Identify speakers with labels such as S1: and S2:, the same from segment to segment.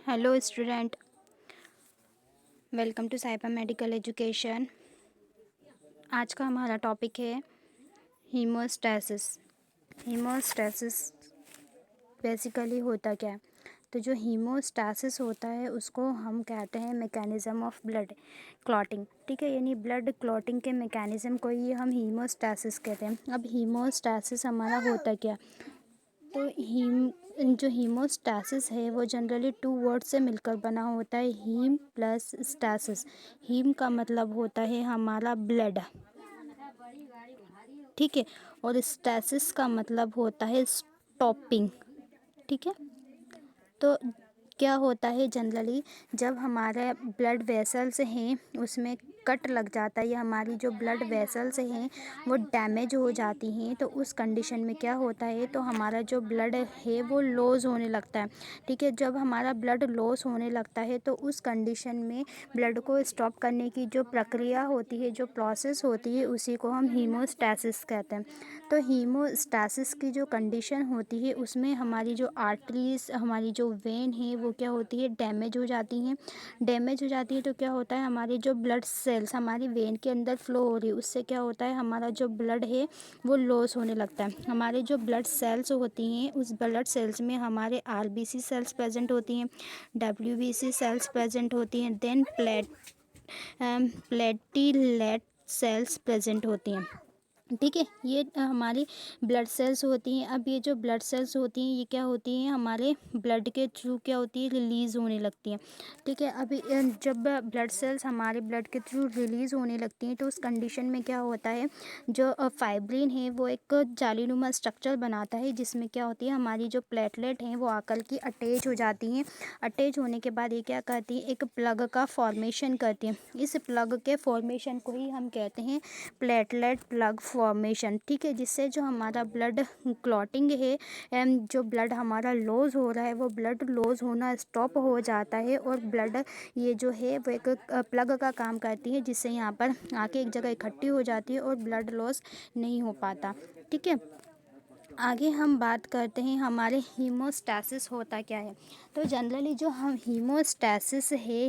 S1: Hello student, welcome to साइपा medical education. आज का हमारा टॉपिक है हीमोस्टैसिस। हीमोस्टैसिस बेसिकली होता क्या है? तो जो हीमोस्टैसिस होता है उसको हम कहते हैं मैकेनिज़्म ऑफ ब्लड क्लॉटिंग। ठीक है, यानी ब्लड क्लॉटिंग के मैकेनिज़्म को ही हम हीमोस्टैसिस कहते हैं। अब हीमोस्टैसिस हमारा होता क्या? तो जो हीमोस्टैसिस है वो जनरली टू वर्ड से मिलकर बना होता है, हीम प्लस स्टैसिस। हीम का मतलब होता है हमारा ब्लड, ठीक है, और स्टैसिस का मतलब होता है स्टॉपिंग। ठीक है, तो क्या होता है जनरली जब हमारे ब्लड वेसल्स हैं उसमें कट लग जाता है या हमारी जो ब्लड वेसल्स हैं वो डैमेज हो जाती हैं, तो उस कंडीशन में क्या होता है, तो हमारा जो ब्लड है वो लॉस होने लगता है। ठीक है, जब हमारा ब्लड लॉस होने लगता है तो उस कंडीशन में ब्लड को स्टॉप करने की जो प्रक्रिया होती है, जो प्रोसेस होती है, उसी को हम हीमोस्टैसिस कहते हैं। तो हीमोस्टैसिस की जो कंडीशन होती है उसमें हमारी जो आर्टरीज, हमारी जो वेन है वो क्या होती है, डैमेज हो जाती हैं। डैमेज हो जाती है तो क्या होता है, हमारे जो ब्लड सेल्स हमारी वेन के अंदर फ्लो हो रही है उससे क्या होता है, हमारा जो ब्लड है वो लॉस होने लगता है। हमारे जो ब्लड सेल्स होती हैं उस ब्लड सेल्स में हमारे आरबीसी सेल्स प्रेजेंट होती हैं, डब्ल्यूबीसी सेल्स प्रेजेंट होती हैं, देन प्लेटिलेट सेल्स प्रेजेंट होती हैं। ठीक है, ये हमारी ब्लड सेल्स होती हैं। अब ये जो ब्लड सेल्स होती हैं ये क्या होती हैं, हमारे ब्लड के थ्रू क्या होती है, रिलीज़ होने लगती हैं। ठीक है, अभी जब ब्लड सेल्स हमारे ब्लड के थ्रू रिलीज़ होने लगती हैं तो उस कंडीशन में क्या होता है, जो फाइब्रिन है वो एक जालीनुमा स्ट्रक्चर बनाता है जिसमें क्या होती है, हमारी जो प्लेटलेट हैं वो आकर के अटैच हो जाती हैं। अटैच होने के बाद ये क्या करती है, एक प्लग का फॉर्मेशन करती हैं। इस प्लग के फॉर्मेशन को ही हम कहते हैं प्लेटलेट प्लग फॉर्मेशन। ठीक है, जिससे जो हमारा ब्लड क्लॉटिंग है, जो ब्लड हमारा लॉस हो रहा है वो ब्लड लॉस होना स्टॉप हो जाता है और ब्लड ये जो है वो एक प्लग का काम करती है जिससे यहाँ पर आके एक जगह इकट्ठी हो जाती है और ब्लड लॉस नहीं हो पाता। ठीक है, आगे हम बात करते हैं हमारे हीमोस्टैसिस होता क्या है। तो जनरली जो हम हीमोस्टैसिस है,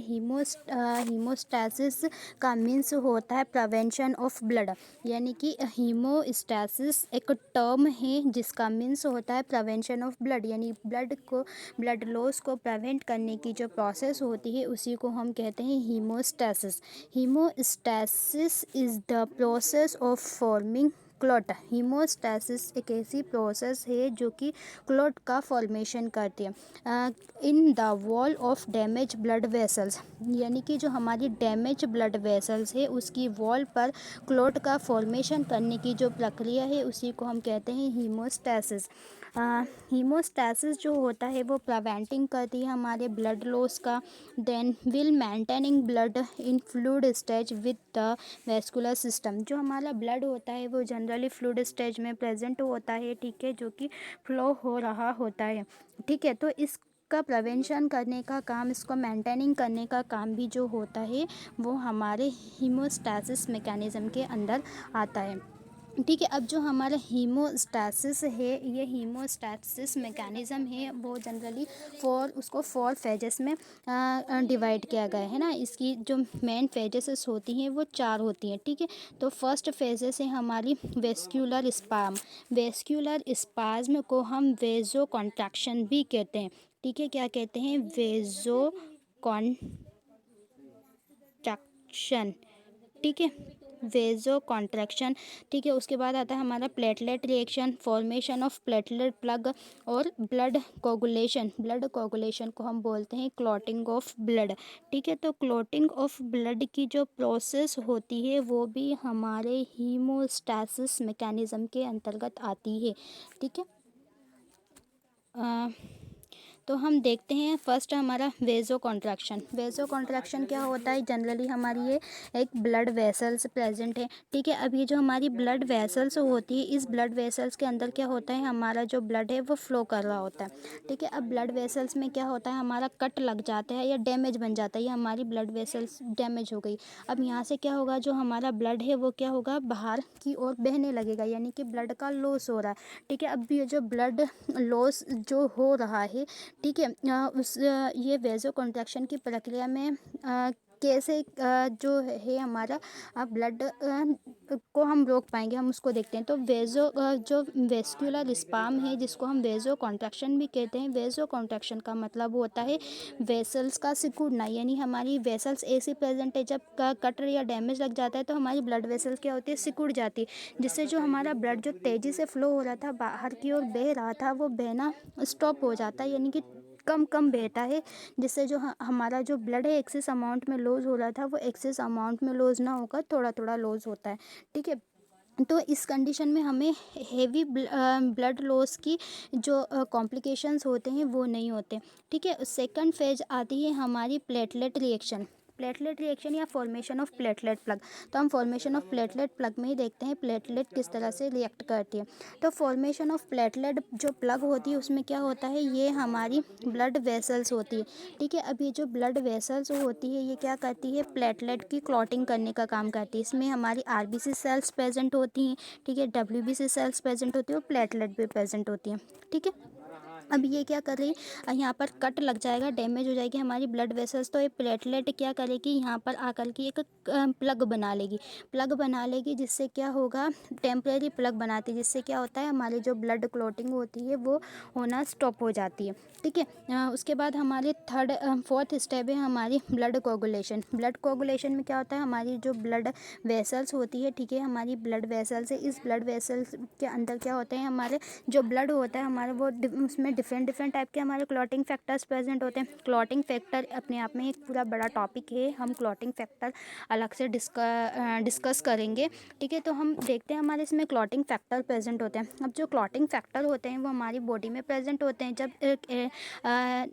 S1: हीमोस्टैसिस का मीन्स होता है प्रिवेंशन ऑफ ब्लड, यानी कि हीमोस्टैसिस एक टर्म है जिसका मीन्स होता है प्रिवेंशन ऑफ ब्लड, यानी ब्लड लॉस को प्रिवेंट करने की जो प्रोसेस होती है उसी को हम कहते हैं haemostasis. Haemostasis is the process of forming clot. Haemostasis एक ऐसी प्रोसेस है जो कि क्लॉट का फॉर्मेशन करती है in the wall of damage blood vessels, यानी कि जो हमारी डैमेज ब्लड वेसल्स है उसकी वॉल पर क्लॉट का फॉर्मेशन करने की जो प्रक्रिया है उसी को हम कहते हैं हीमोस्टैसिस। हीमोस्टैसिस जो होता है वो प्रिवेंटिंग करती है हमारे ब्लड लॉस का, then will maintaining blood in fluid stage with the vascular system. जो हमारा ब्लड होता है वो जनरली फ्लूइड स्टेज में प्रेजेंट होता है, ठीक है, जो कि फ्लो हो रहा होता है। ठीक है, तो इसका प्रिवेंशन करने का काम, इसको मेंटेनिंग करने का काम भी जो होता है वो हमारे हीमोस्टैसिस मैकेनिज़्म के अंदर आता है। ठीक है, अब जो हमारा हीमोस्टैसिस है, ये हीमोस्टैसिस मैकेनिज़्म है वो जनरली उसको 4 फेजेस में डिवाइड किया गया है ना। इसकी जो मेन फेजेस होती हैं वो 4 होती हैं। ठीक है, तो फर्स्ट फेजेस है हमारी वेस्क्यूलर स्पाज्म। वेस्क्यूलर स्पाज्म को हम वेजो कॉन्ट्रैक्शन भी कहते हैं। ठीक है, क्या कहते हैं, वेजो कॉन्ट्रैक्शन। ठीक है, वेजो कॉन्ट्रैक्शन। ठीक है, उसके बाद आता है हमारा platelet reaction, formation of platelet plug और ब्लड कोगुलेशन। ब्लड कोगुलेशन को हम बोलते हैं क्लॉटिंग ऑफ ब्लड। ठीक है, तो क्लॉटिंग ऑफ ब्लड की जो प्रोसेस होती है वो भी हमारे हीमोस्टैसिस मैकेनिज़्म के अंतर्गत आती है। ठीक है, तो हम देखते हैं फर्स्ट हमारा वेजो कॉन्ट्रैक्शन। वेजो कॉन्ट्रैक्शन क्या होता है, जनरली हमारी ये एक ब्लड वेसल्स प्रेजेंट है। ठीक है, अब ये जो हमारी ब्लड वेसल्स होती है, इस ब्लड वेसल्स के अंदर क्या होता है, हमारा जो ब्लड है वो फ्लो कर रहा होता है। ठीक है, अब ब्लड वेसल्स में क्या होता है, हमारा कट लग जाता है या डैमेज बन जाता है, या हमारी ब्लड वेसल्स डैमेज हो गई। अब यहाँ से क्या होगा, जो हमारा ब्लड है वो क्या होगा, बाहर की ओर बहने लगेगा, यानी कि ब्लड का लॉस हो रहा है। ठीक है, अब ये जो ब्लड लॉस जो हो रहा है, ठीक है। ये वेजो कॉन्ट्रैक्शन की प्रक्रिया में कैसे जो है हमारा ब्लड को हम रोक पाएंगे, हम उसको देखते हैं। तो जो वेस्कुलर स्पाम है, जिसको हम वेजो कॉन्ट्रैक्शन भी कहते हैं। वेजो कॉन्ट्रैक्शन का मतलब होता है वेसल्स का सिकुड़ना, यानी हमारी वेसल्स ऐसी प्रेजेंट है, जब कट या डैमेज लग जाता है तो हमारी ब्लड वेसल्स क्या होती है, सिकुड़ जाती है, जिससे जो हमारा ब्लड जो तेज़ी से फ्लो हो रहा था, बाहर की ओर बह रहा था, वो बहना स्टॉप हो जाता है, यानी कि कम कम बहता है, जिससे जो हमारा जो ब्लड है एक्सेस अमाउंट में लॉस हो रहा था, वो एक्सेस अमाउंट में लॉस ना होकर थोड़ा थोड़ा लॉस होता है। ठीक है। तो इस कंडीशन में हमें हेवी ब्लड लॉस की जो कॉम्प्लिकेशंस होते हैं वो नहीं होते। ठीक है। सेकंड फेज आती है हमारी प्लेटलेट रिएक्शन। प्लेटलेट रिएक्शन या फॉर्मेशन ऑफ प्लेटलेट प्लग। तो हम फॉर्मेशन ऑफ प्लेटलेट प्लग में ही देखते हैं प्लेटलेट किस तरह से रिएक्ट करती है। तो फॉर्मेशन ऑफ प्लेटलेट जो प्लग होती है, उसमें क्या होता है, ये हमारी ब्लड वेसल्स होती है। ठीक है। अब ये जो ब्लड वेसल्स होती है, ये क्या करती है, प्लेटलेट की क्लॉटिंग करने का काम करती है। इसमें हमारी आरबीसी सेल्स प्रेजेंट होती हैं। ठीक है। डब्ल्यूबीसी सेल्स प्रेजेंट होती है और प्लेटलेट भी प्रेजेंट होती है। ठीक है। अब ये क्या कर रही है, यहाँ पर कट लग जाएगा, डैमेज हो जाएगी हमारी ब्लड वेसल्स, तो ये प्लेटलेट क्या करेगी, यहाँ पर आकर के एक प्लग बना लेगी। प्लग बना लेगी, जिससे क्या होगा, टेम्परेरी प्लग बनाती है, जिससे क्या होता है, हमारी जो ब्लड क्लॉटिंग होती है वो होना स्टॉप हो जाती है। ठीक है। उसके बाद हमारे फोर्थ स्टेप है हमारी ब्लड कोगुलेशन। ब्लड कोगुलेशन में क्या होता है, हमारी जो ब्लड वेसल्स होती है, ठीक है, हमारी ब्लड वेसल्स है, इस ब्लड वेसल्स के अंदर क्या होते हैं, हमारे जो ब्लड होता है हमारा, वो उसमें डिफरेंट डिफरेंट टाइप के हमारे क्लॉटिंग फैक्टर्स प्रेजेंट होते हैं। क्लॉटिंग फैक्टर अपने आप में एक पूरा बड़ा टॉपिक है, हम क्लॉटिंग फैक्टर अलग से डिस्कस करेंगे। ठीक है। तो हम देखते हैं हमारे इसमें क्लॉटिंग फैक्टर प्रेजेंट होते हैं। अब जो क्लॉटिंग फैक्टर होते हैं वो हमारी बॉडी में प्रेजेंट होते हैं। जब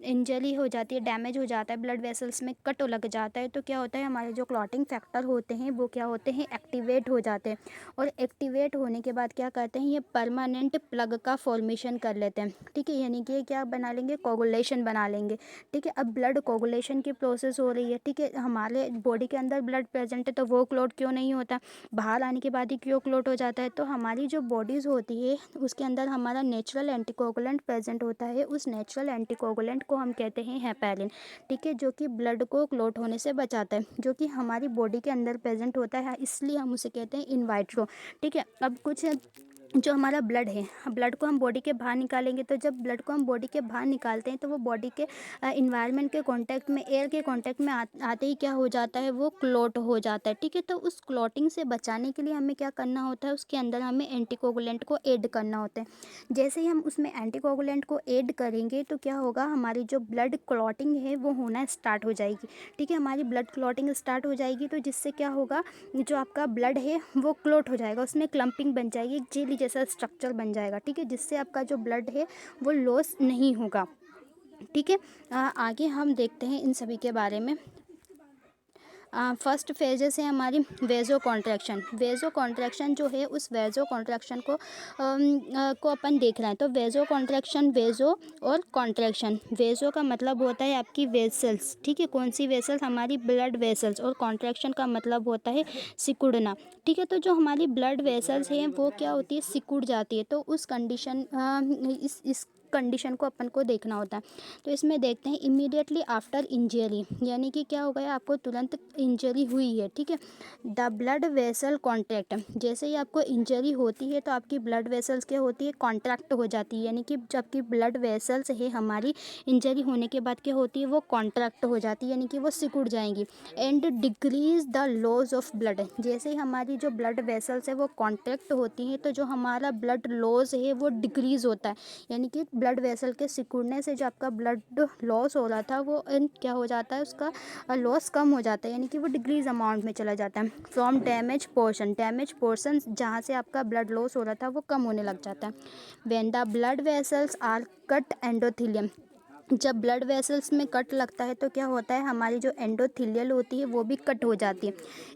S1: इंजरी हो जाती है, डैमेज हो जाता है, ब्लड वेसल्स में कट लग जाता है, तो क्या होता है, हमारे जो क्लॉटिंग फैक्टर होते हैं वो क्या होते हैं, एक्टिवेट हो जाते हैं। और एक्टिवेट होने के बाद क्या करते हैं, ये परमानेंट प्लग का फॉर्मेशन कर लेते हैं। ठीक है। यानी कि क्या बना लेंगे, कोगुलेशन बना लेंगे। ठीक है। अब ब्लड कोगुलेशन की प्रोसेस हो रही है। ठीक है। हमारे बॉडी के अंदर ब्लड प्रेजेंट है, तो वो क्लॉट क्यों नहीं होता, बाहर आने के बाद ही क्यों क्लॉट हो जाता है। तो हमारी जो बॉडीज़ होती है, उसके अंदर हमारा नेचुरल एंटीकोगुलेंट प्रेजेंट होता है। उस नेचुरल एंटीकोगुलेंट को हम कहते हैं हेपेरिन। ठीक है। जो कि ब्लड को क्लॉट होने से बचाता है, जो कि हमारी बॉडी के अंदर प्रेजेंट होता है, इसलिए हम उसे कहते हैं इन वाइट्रो। ठीक है। अब कुछ जो हमारा ब्लड है, ब्लड को हम बॉडी के बाहर निकालेंगे, तो जब ब्लड को हम बॉडी के बाहर निकालते हैं, तो वो बॉडी के इन्वायरमेंट के कांटेक्ट में, एयर के कांटेक्ट में आते ही क्या हो जाता है, वो क्लॉट हो जाता है। ठीक है। तो उस क्लॉटिंग से बचाने के लिए हमें क्या करना होता है, उसके अंदर हमें एंटीकोगुलेंट को ऐड करना होता है। जैसे ही हम उसमें एंटीकोगुलेंट को ऐड करेंगे, तो क्या होगा, हमारी जो ब्लड क्लॉटिंग है वो होना स्टार्ट हो जाएगी। ठीक है। हमारी ब्लड क्लॉटिंग स्टार्ट हो जाएगी, तो जिससे क्या होगा, जो आपका ब्लड है वो क्लॉट हो जाएगा, उसमें क्लम्पिंग बन जाएगी, एक जेली जैसा स्ट्रक्चर बन जाएगा। ठीक है। जिससे आपका जो ब्लड है वो लॉस नहीं होगा। ठीक है। आगे हम देखते हैं इन सभी के बारे में। फर्स्ट फेजेस है हमारी वेजो कॉन्ट्रैक्शन। वेजो कॉन्ट्रैक्शन जो है, उस वेजो कॉन्ट्रैक्शन को अपन देख रहे हैं। तो वेजो कॉन्ट्रैक्शन, वेजो और कॉन्ट्रैक्शन। वेजो का मतलब होता है आपकी वेसल्स। ठीक है। कौन सी वेसल्स, हमारी ब्लड वेसल्स। और कॉन्ट्रैक्शन का मतलब होता है सिकुड़ना। ठीक है। तो जो हमारी ब्लड वेसल्स हैं वो क्या होती है, सिकुड़ जाती है। तो उस कंडीशन इस कंडीशन को अपन को देखना होता है। तो इसमें देखते हैं इमीडिएटली आफ्टर इंजरी, यानी कि क्या हो गया, आपको तुरंत इंजरी हुई है। ठीक है। The blood vessel contract. जैसे ही आपको इंजरी होती है, तो आपकी ब्लड वेसल्स क्या होती है, कॉन्ट्रैक्ट हो जाती है। यानी कि जबकि ब्लड वेसल्स है हमारी, इंजरी होने के बाद क्या होती है, वो कॉन्ट्रैक्ट हो जाती है, यानी कि वो सिकुड़ जाएंगी। And decrease the loss of blood. जैसे ही हमारी जो ब्लड वेसल्स है वो कॉन्ट्रैक्ट होती हैं, तो जो हमारा ब्लड लॉस है वो डिक्रीज होता है। यानी कि ब्लड वेसल के सिकुड़ने से जो आपका ब्लड लॉस हो रहा था, वो क्या हो जाता है, उसका लॉस कम हो जाता है, यानी कि वो डिक्रीज अमाउंट में चला जाता है। From damage portion, damage portion जहाँ से आपका ब्लड लॉस हो रहा था वो कम होने लग जाता है। When the blood vessels are cut endothelium. जब ब्लड वेसल्स में कट लगता है, तो क्या होता है, हमारी जो एंडोथेलियल होती है वो भी कट हो जाती है।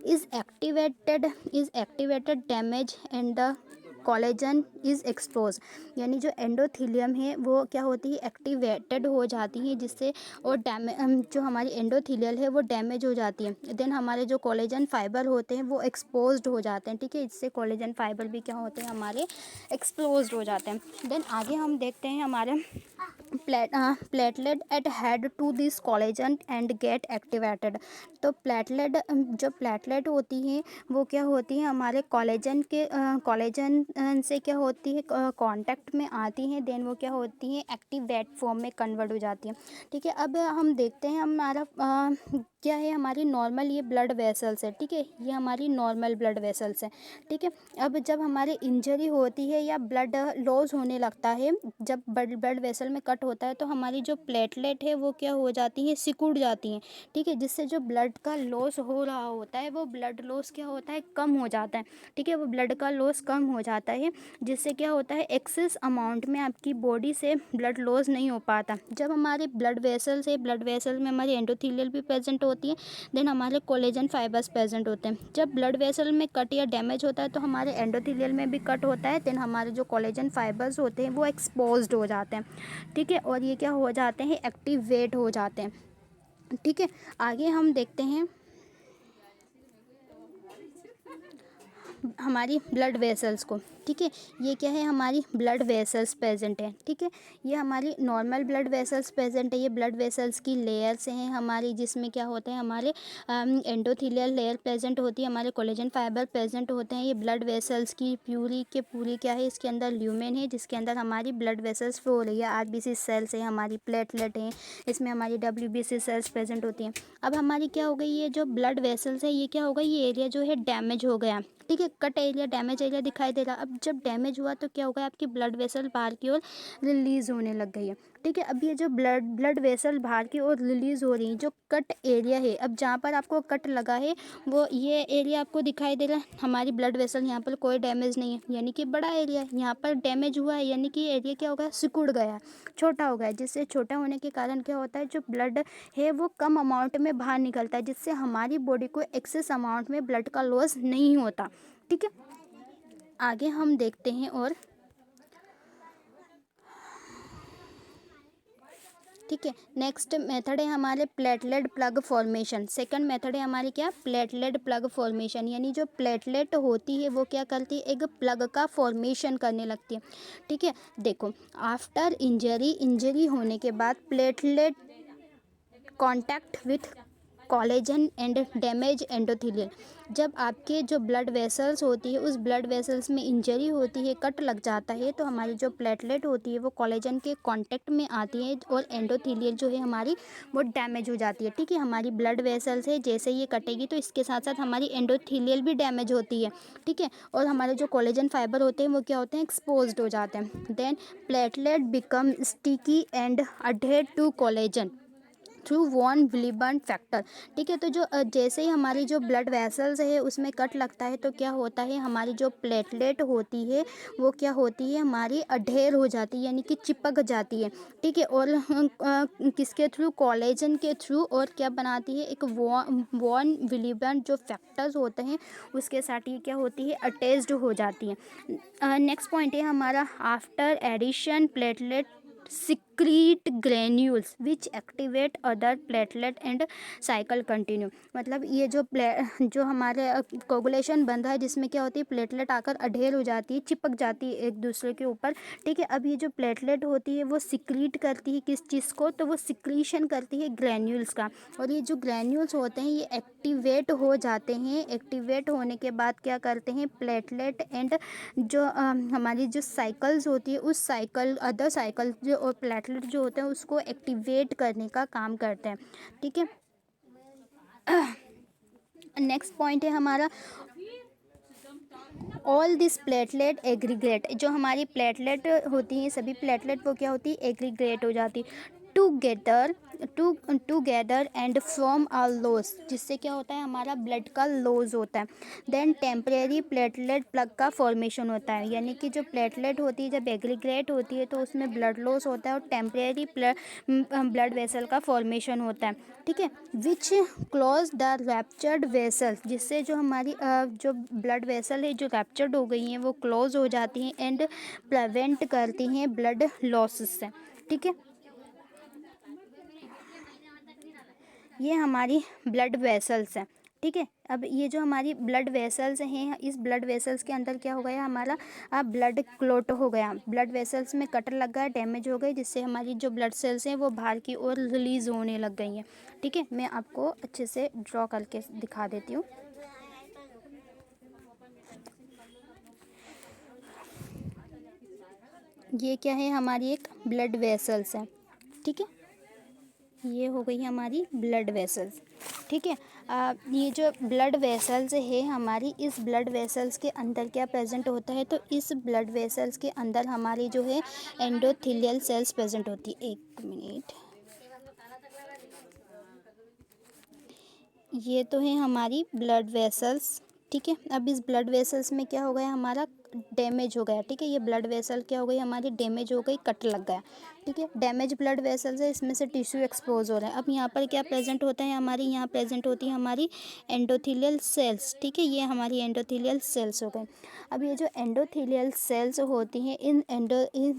S1: Is activated damage and the collagen is expose. यानी जो एंडोथेलियम है वो क्या होती है, एक्टिवेटेड हो जाती है, जिससे और जो हमारी एंडोथेलियल है वो डैमेज हो जाती है। देन हमारे जो कोलेजन फाइबर होते हैं वो एक्सपोज्ड हो जाते हैं। ठीक है। इससे कोलेजन फाइबर भी क्या होते हैं, हमारे एक्सपोज्ड हो जाते हैं। देन आगे हम देखते हैं हमारे platelet at head to this collagen and get activated. तो प्लेटलेट जो प्लेटलेट होती हैं वो क्या होती हैं, हमारे कोलेजन से क्या होती है, कांटेक्ट में आती हैं, देन वो क्या होती हैं, एक्टिवेट फॉर्म में कन्वर्ट हो जाती हैं। ठीक है, अब हम देखते हैं हमारा क्या है, हमारी नॉर्मल ये ब्लड वेसल्स है। ठीक है, ये हमारी नॉर्मल ब्लड वेसल्स है। ठीक है, अब जब हमारे इंजरी होती है या ब्लड लॉस होने लगता है, जब ब्लड वेसल में कट होता है तो हमारी जो प्लेटलेट है वो क्या हो जाती हैं, सिकुड़ जाती हैं। ठीक है, जिससे जो ब्लड का लॉस हो रहा होता है वो ब्लड लॉस क्या होता है, कम हो जाता है। ठीक है, वो ब्लड का लॉस कम हो जाता है, जिससे क्या होता है, एक्सेस अमाउंट में आपकी बॉडी से ब्लड लॉस नहीं हो पाता। जब हमारे ब्लड वेसल में हमारी एंडोथेलियल भी प्रेजेंट होती है, देन हमारे कोलेजन फाइबर्स प्रेजेंट होते हैं। जब ब्लड वेसल में कट या डैमेज होता है तो हमारे एंडोथेलियल में भी कट होता है, देन हमारे जो कोलेजन फाइबर्स होते हैं वो एक्सपोज्ड हो जाते हैं। ठीक है, और ये क्या हो जाते हैं, एक्टिवेट हो जाते हैं। ठीक है, आगे हम देखते हैं हमारी ब्लड वेसल्स को। ठीक है, ये क्या है, हमारी ब्लड वेसल्स प्रेजेंट है। ठीक है, ये हमारी नॉर्मल ब्लड वेसल्स प्रेजेंट है। ये ब्लड वेसल्स की लेयर्स हैं हमारी, जिसमें क्या होता है, हमारे एंडोथेलियल लेयर प्रेजेंट होती है, हमारे कोलेजन फाइबर प्रेजेंट होते हैं। ये ब्लड वेसल्स की पूरी क्या है, इसके अंदर ल्यूमेन है, जिसके अंदर हमारी ब्लड वेसल्स फ्लो हो रही है। आरबीसी सेल्स है, हमारी प्लेटलेट है, इसमें हमारी डब्ल्यूबीसी सेल्स प्रेजेंट होती हैं। अब हमारी क्या हो गई, ये जो ब्लड वेसल्स है ये क्या होगा, ये एरिया जो है डैमेज हो गया। ठीक है, कट एरिया, डैमेज एरिया दिखाई दे रहा। अब जब डैमेज हुआ तो क्या होगा, आपकी ब्लड वेसल बाहर की ओर रिलीज होने लग गई है। ठीक है, अब ये जो ब्लड वेसल बाहर की ओर रिलीज हो रही है, जो कट एरिया है, अब जहाँ पर आपको कट लगा है वो ये एरिया आपको दिखाई दे रहा है। हमारी ब्लड वेसल, यहाँ पर कोई डैमेज नहीं है, यानी कि बड़ा एरिया है। यहाँ पर डैमेज हुआ है, यानी कि एरिया क्या होगा, सिकुड़ गया, छोटा हो गया। जिससे छोटा होने के कारण क्या होता है, जो ब्लड है वो कम अमाउंट में बाहर निकलता है, जिससे हमारी बॉडी को एक्सेस अमाउंट में ब्लड का लॉस नहीं होता। ठीक है, आगे हम देखते हैं और ठीक है, नेक्स्ट मेथड है हमारे platelet plug formation. Second method है हमारी क्या, प्लेटलेट प्लग फॉर्मेशन, यानी जो प्लेटलेट होती है वो क्या करती है, एक प्लग का फॉर्मेशन करने लगती है। ठीक है, देखो, आफ्टर इंजरी होने के बाद platelet contact with collagen and damage endothelial. जब आपके जो ब्लड वेसल्स होती है, उस ब्लड वेसल्स में इंजरी होती है, कट लग जाता है, तो हमारी जो प्लेटलेट होती है वो कोलेजन के कांटेक्ट में आती है और एंडोथेलियल जो है हमारी वो डैमेज हो जाती है। ठीक है, हमारी ब्लड वेसल्स है, जैसे ये कटेगी तो इसके साथ साथ हमारी एंडोथेलियल भी डैमेज होती है। ठीक है, और हमारे जो कोलेजन फाइबर होते हैं वो क्या होते हैं, एक्सपोज्ड हो जाते हैं। Then platelet become sticky and adhere to collagen through von Willebrand factor. ठीक है, तो जो जैसे ही हमारी जो ब्लड वेसल्स है उसमें कट लगता है तो क्या होता है, हमारी जो प्लेटलेट होती है वो क्या होती है, हमारी अढेर हो जाती है, यानी कि चिपक जाती है। ठीक है, और किसके थ्रू, कोलेजन के थ्रू, और क्या बनाती है, एक वॉन विलिबर्न जो फैक्टर्स होते हैं उसके साथ ये क्या होती है, अटैच्ड हो जाती है। नेक्स्ट पॉइंट है हमारा, after addition platelet secrete granules which activate other platelet and cycle continue. मतलब ये जो हमारे कोगुलेशन बन रहा है, जिसमें क्या होती है, प्लेटलेट आकर अढेर हो जाती है, चिपक जाती है एक दूसरे के ऊपर। ठीक है, अब ये जो प्लेटलेट होती है वो सिक्रीट करती है किस चीज़ को, तो वो सिक्रीशन करती है ग्रैन्यूल्स का, और ये जो ग्रैन्यूल्स होते हैं ये एक्टिवेट हो जाते हैं। एक्टिवेट होने के बाद क्या करते हैं, प्लेटलेट एंड जो हमारी जो साइकिल्स होती है उस साइकिल, अदर साइकिल जो और प्लेटलेट जो होते हैं उसको एक्टिवेट करने का काम करते हैं। ठीक है, नेक्स्ट पॉइंट है हमारा, ऑल दिस प्लेटलेट एग्रीगेट। जो हमारी प्लेटलेट होती हैं, सभी प्लेटलेट वो क्या होती है, एग्रीगेट हो जाती together and form a loss, जिससे क्या होता है, हमारा ब्लड का लॉस होता है। देन टेम्परेरी प्लेटलेट प्लग का फॉर्मेशन होता है, यानी कि जो प्लेटलेट होती है जब एग्रीगेट होती है तो उसमें ब्लड लॉस होता है और टेम्परेरी ब्लड वेसल का फॉर्मेशन होता है। ठीक है, विच क्लोज द रैप्चर्ड वेसल, जिससे जो हमारी जो ब्लड वेसल है जो रैप्चर्ड हो गई हैं वो क्लोज हो जाती हैं एंड प्रिवेंट करती हैं ब्लड लॉस से। ठीक है, ये हमारी ब्लड वेसल्स हैं। ठीक है। अब ये जो हमारी ब्लड वेसल्स हैं, इस ब्लड वेसल्स के अंदर क्या हो गया हमारा, ब्लड क्लॉट हो गया, ब्लड वेसल्स में कटर लग गया, डैमेज हो गई, जिससे हमारी जो ब्लड सेल्स हैं वो बाहर की ओर रिलीज होने लग गई हैं। ठीक है, मैं आपको अच्छे से ड्रॉ करके दिखा देती हूँ। ये क्या है, हमारी एक ब्लड वेसल्स है। ठीक है, ये हो गई हमारी ब्लड वेसल्स। ठीक है, ये जो ब्लड वेसल्स है हमारी, इस ब्लड वेसल्स के अंदर क्या प्रेजेंट होता है, तो इस ब्लड वेसल्स के अंदर हमारी जो है एंडोथेलियल सेल्स प्रेजेंट होती है। एक मिनट, ये तो है हमारी ब्लड वेसल्स। ठीक है, अब इस ब्लड वेसल्स में क्या हो गया हमारा, डैमेज हो गया। ठीक है, ये ब्लड वेसल क्या हो गई हमारी, डैमेज हो गई, कट लग गया। ठीक है, डैमेज ब्लड वेसल्स है, इसमें से टिश्यू एक्सपोज हो रहा है। अब यहाँ पर क्या प्रेजेंट होता है हमारी, यहाँ प्रेजेंट होती है हमारी एंडोथेलियल सेल्स। ठीक है, ये हमारी एंडोथेलियल सेल्स हो गए। अब ये जो एंडोथेलियल सेल्स होती हैं,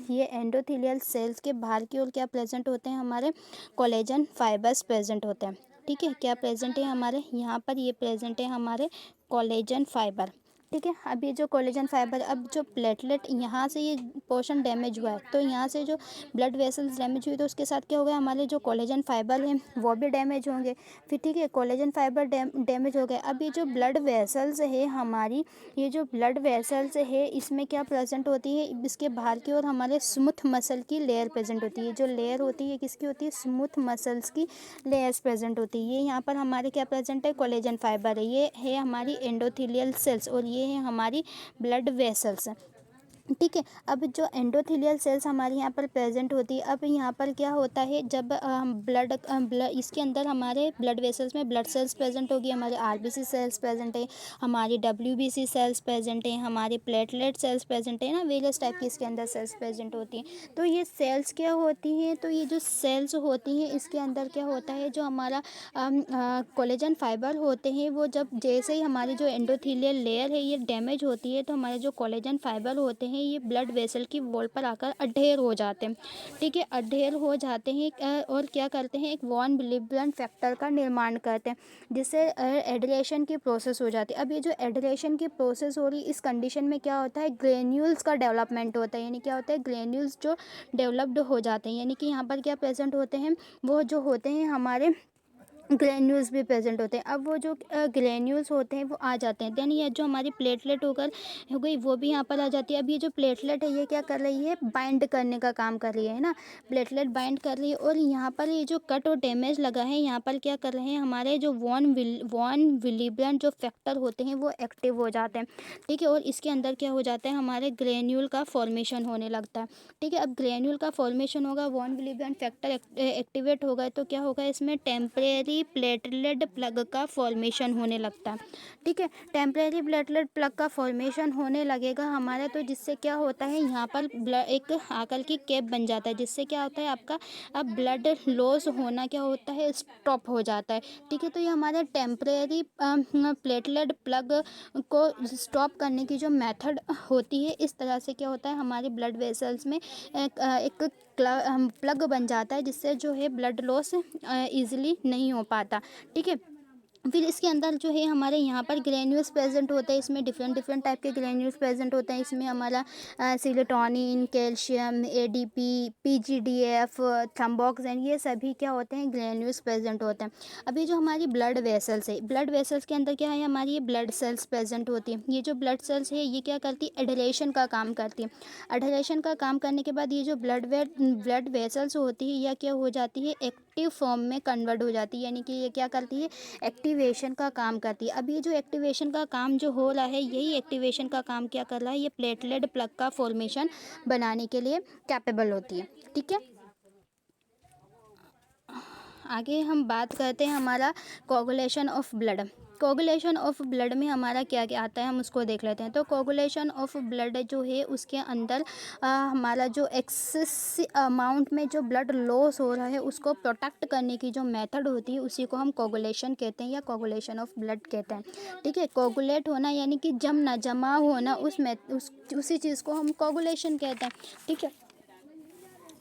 S1: ये एंडोथेलियल सेल्स के बाहर की ओर क्या प्रेजेंट होते हैं हमारे, कोलेजन फाइबर्स प्रेजेंट होते हैं। ठीक है, क्या प्रेजेंट है हमारे यहाँ पर, ये प्रेजेंट है हमारे कोलेजन फाइबर। ठीक है, अब ये जो कोलेजन फाइबर, अब जो प्लेटलेट यहाँ से ये पोर्शन डैमेज हुआ है, तो यहाँ से जो ब्लड वेसल्स डैमेज हुई, तो उसके साथ क्या हो गया, हमारे जो कोलेजन फाइबर हैं वो भी डैमेज होंगे। फिर ठीक है, कोलेजन फाइबर डैमेज हो गए। अब ये जो ब्लड वेसल्स है हमारी, ये जो ब्लड वेसल्स है, इसमें क्या प्रेजेंट होती है, इसके बाहर की ओर हमारे स्मूथ मसल की लेयर प्रेजेंट होती है। जो लेयर होती है किसकी होती है, स्मूथ मसल्स की लेयर्स प्रेजेंट होती है। ये यहाँ पर हमारे क्या प्रेजेंट है, कोलेजन फाइबर है। ये है हमारी एंडोथेलियल सेल्स और ये है हमारी ब्लड वेसल्स। ठीक है, अब जो एंडोथेलियल सेल्स हमारे यहाँ पर प्रेजेंट होती है, अब यहाँ पर क्या होता है, जब ब्लड इसके अंदर हमारे ब्लड वेसल्स में ब्लड सेल्स प्रेजेंट होगी, हमारे आरबीसी सेल्स प्रेजेंट है, हमारी डब्ल्यूबीसी सेल्स प्रेजेंट है, हमारे प्लेटलेट सेल्स प्रेजेंट है ना, वेरियस टाइप की इसके अंदर सेल्स प्रेजेंट होती हैं। तो ये सेल्स क्या होती हैं, तो ये जो सेल्स होती हैं इसके अंदर क्या होता है, जो हमारा कोलेजन फाइबर होते हैं, वो जब जैसे ही हमारी जो एंडोथेलियल लेयर है ये डैमेज होती है, तो हमारे जो कोलेजन फाइबर होते हैं ये ब्लड वेसल की वॉल पर आकर अढेर हो जाते हैं। ठीक है, अढेर हो जाते हैं और क्या करते हैं, एक वॉन विलिब्रेंट फैक्टर का निर्माण करते हैं, जिससे एडरेशन की प्रोसेस हो जाती है। अब ये जो एडरेशन की प्रोसेस हो रही है, इस कंडीशन में क्या होता है, ग्रेन्यूल्स का डेवलपमेंट होता है। यानी क्या होता है, ग्रेन्यूल्स जो डेवलप्ड हो जाते हैं, यानी कि यहाँ पर क्या प्रेजेंट होते हैं, वो जो होते हैं हमारे ग्रेन्यूल्स भी प्रेजेंट होते हैं। अब वो जो ग्रेन्यूल्स होते हैं वो आ जाते हैं, देन ये जो हमारी प्लेटलेट हो गई वो भी यहाँ पर आ जाती है। अब ये जो प्लेटलेट है ये क्या कर रही है, बाइंड करने का काम कर रही है ना, प्लेटलेट बाइंड कर रही है। और यहाँ पर ये जो कट और डैमेज लगा है, यहाँ पर क्या कर रहे हैं, हमारे जो वॉन विलिब्रेंट जो फैक्टर होते हैं वो एक्टिव हो जाते हैं। ठीक है, और इसके अंदर क्या हो जाता है, हमारे ग्रेन्यूल का फॉर्मेशन होने लगता है। ठीक है, अब ग्रेन्यूल का फॉर्मेशन होगा, वॉन विलिब्रेंट फैक्टर एक्टिवेट होगा, तो क्या होगा, इसमें टेम्परेरी प्लेटलेट प्लग का फॉर्मेशन होने लगता है। ठीक है, टेम्परेरी प्लेटलेट प्लग का फॉर्मेशन होने लगेगा हमारा, तो जिससे क्या होता है, यहाँ पर एक आकर की कैप बन जाता है, जिससे क्या होता है, आपका अब ब्लड लॉस होना क्या होता है, स्टॉप हो जाता है। ठीक है, तो ये हमारे टेम्परेरी प्लेटलेट प्लग को स्टॉप करने की जो मेथड होती है, इस तरह से क्या होता है, हमारे ब्लड वेसल्स में एक प्लग बन जाता है, जिससे जो है ब्लड लॉस ईजिली नहीं हो पाता। ठीक है, फिर इसके अंदर जो है हमारे यहाँ पर ग्रेन्यूल्स प्रेजेंट होते हैं, इसमें डिफरेंट डिफरेंट टाइप के ग्रेन्यूल्स प्रेजेंट होते हैं। इसमें हमारा सीरोटोनिन, कैल्शियम, एडीपी, पीजीडीएफ, थ्रोम्बोक्सिन, ये सभी क्या होते हैं, ग्रेन्यूल्स प्रेजेंट होते हैं। अभी जो हमारी ब्लड वेसल्स है, ब्लड वेसल्स के अंदर क्या है, हमारी ये ब्लड सेल्स प्रेजेंट होती है। ये जो ब्लड सेल्स है ये क्या करती है, एडरेशन का काम करती है। एडरेशन का काम करने के बाद ये जो ब्लड वेसल्स होती है, यह क्या हो जाती है, एक्टिव फॉर्म में कन्वर्ट हो जाती है। यानी कि ये क्या करती है, एक्टिवेशन का काम करती है। अब ये जो एक्टिवेशन का काम जो हो रहा है, यही एक्टिवेशन का काम क्या कर रहा है, ये प्लेटलेट प्लग का फॉर्मेशन बनाने के लिए कैपेबल होती है। ठीक है, आगे हम बात करते हैं हमारा coagulation of blood. Coagulation of blood में हमारा क्या क्या आता है, हम उसको देख लेते हैं। तो कोगुलेशन ऑफ ब्लड जो है उसके अंदर हमारा जो एक्सेस अमाउंट में जो ब्लड लॉस हो रहा है उसको प्रोटेक्ट करने की जो मेथड होती है उसी को हम कोगुलेशन कहते हैं या कोगुलेशन ऑफ ब्लड कहते हैं। ठीक है, कोगुलेट होना यानी कि जमना, जमा होना, उसी चीज़ को हम कोगुलेशन कहते हैं। ठीक है,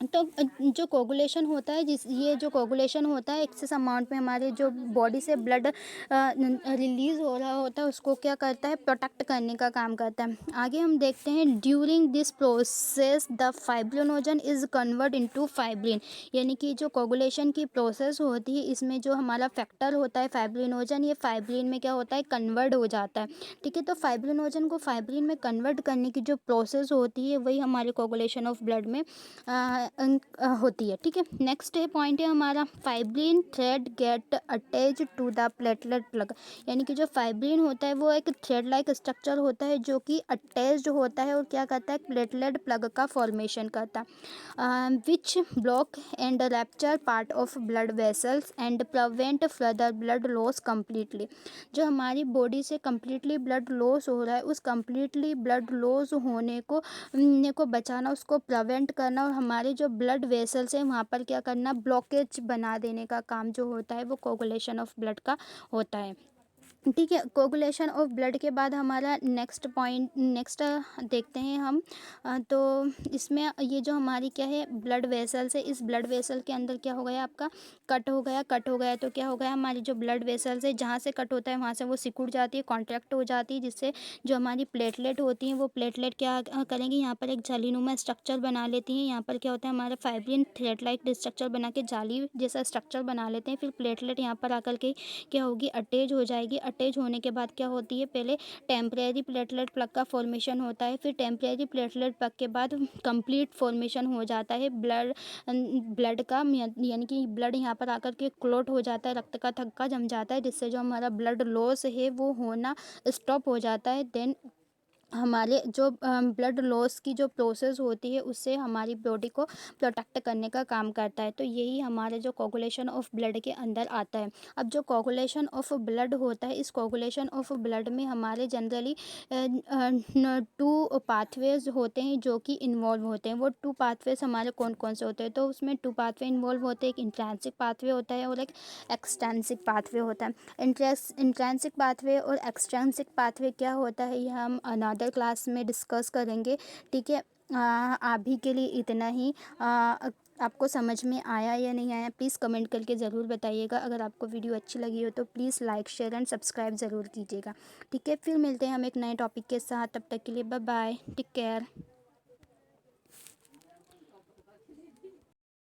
S1: तो जो कोगुलेशन होता है, ये जो कोगुलेशन होता है एक्सेस अमाउंट में हमारे जो बॉडी से ब्लड रिलीज हो रहा होता है उसको क्या करता है, प्रोटेक्ट करने का काम करता है। आगे हम देखते हैं, during this process the fibrinogen is convert into fibrin, यानी कि जो कोगुलेशन की प्रोसेस होती है इसमें जो हमारा फैक्टर होता है फाइब्रिनोजन, ये फाइब्रिन में क्या होता है, कन्वर्ट हो जाता है। ठीक है, तो फाइब्रिनोजन को फाइब्रिन में कन्वर्ट करने की जो प्रोसेस होती है वही हमारे कोगुलेशन ऑफ ब्लड में होती है। ठीक है, नेक्स्ट है पॉइंट है हमारा, fibrin thread get attach to the platelet plug, यानी कि जो फाइब्रिन होता है वो एक थ्रेड लाइक स्ट्रक्चर होता है जो कि अटैच्ड होता है और क्या करता है, प्लेटलेट प्लग का फॉर्मेशन करता है, which block and rupture part of blood vessels and prevent further blood loss completely. जो हमारी बॉडी से कम्प्लीटली ब्लड लॉस हो रहा है उस कम्प्लीटली ब्लड लॉस होने को बचाना, उसको प्रिवेंट करना और हमारे जो ब्लड वेसल्स हैं वहाँ पर क्या करना, ब्लॉकेज बना देने का काम जो होता है वो कोगुलेशन ऑफ ब्लड का होता है। ठीक है, कोगुलेशन ऑफ ब्लड के बाद हमारा नेक्स्ट देखते हैं हम। तो इसमें ये जो हमारी क्या है, ब्लड वेसल्स है, इस ब्लड वेसल के अंदर क्या हो गया आपका, कट हो गया तो क्या हो गया, हमारी जो ब्लड वेसल्स है जहाँ से कट होता है वहाँ से वो सिकुड़ जाती है, कॉन्ट्रैक्ट हो जाती है, जिससे जो हमारी प्लेटलेट होती हैं वो प्लेटलेट क्या करेंगी, यहाँ पर एक जालीनुमा स्ट्रक्चर बना लेती हैं। यहाँ पर क्या होता है, हमारा फाइब्रिन थ्रेड लाइक स्ट्रक्चर बना के जाली जैसा स्ट्रक्चर बना लेते हैं। फिर प्लेटलेट यहाँ पर आकर के क्या होगी, अटैच हो जाएगी। अटैच होने के बाद क्या होती है, पहले टेम्परेरी प्लेटलेट प्लग का फॉर्मेशन होता है, फिर टेम्परेरी प्लेटलेट प्लग के बाद कंप्लीट फॉर्मेशन हो जाता है ब्लड का, यानी कि ब्लड यहाँ पर आकर के क्लॉट हो जाता है, रक्त का थक्का जम जाता है, जिससे जो हमारा ब्लड लॉस है वो होना स्टॉप हो जाता है। देन हमारे जो ब्लड लॉस की जो प्रोसेस होती है उससे हमारी बॉडी को प्रोटेक्ट करने का काम करता है। तो यही हमारे जो कोगुलेशन ऑफ ब्लड के अंदर आता है। अब जो कोगुलेशन ऑफ ब्लड होता है, इस कोगुलेशन ऑफ ब्लड में हमारे जनरली 2 पाथवेज होते हैं जो कि इन्वॉल्व होते हैं। वो 2 पाथवेज हमारे कौन कौन से होते हैं, तो उसमें 2 पाथवे इन्वॉल्व होते हैं। एक इंट्रांसिक पाथवे होता है और एक एक्सटेंसिक पाथवे होता है। इंट्रांसिक पाथवे और एक्सट्रेंसिक पाथवे क्या होता है ये हम अनदर क्लास में डिस्कस करेंगे। ठीक है, अभी के लिए इतना ही। आपको समझ में आया या नहीं आया प्लीज़ कमेंट करके ज़रूर बताइएगा। अगर आपको वीडियो अच्छी लगी हो तो please like share and subscribe ज़रूर कीजिएगा। ठीक है, फिर मिलते हैं हम एक नए टॉपिक के साथ, तब तक के लिए बाय बाय, टेक केयर।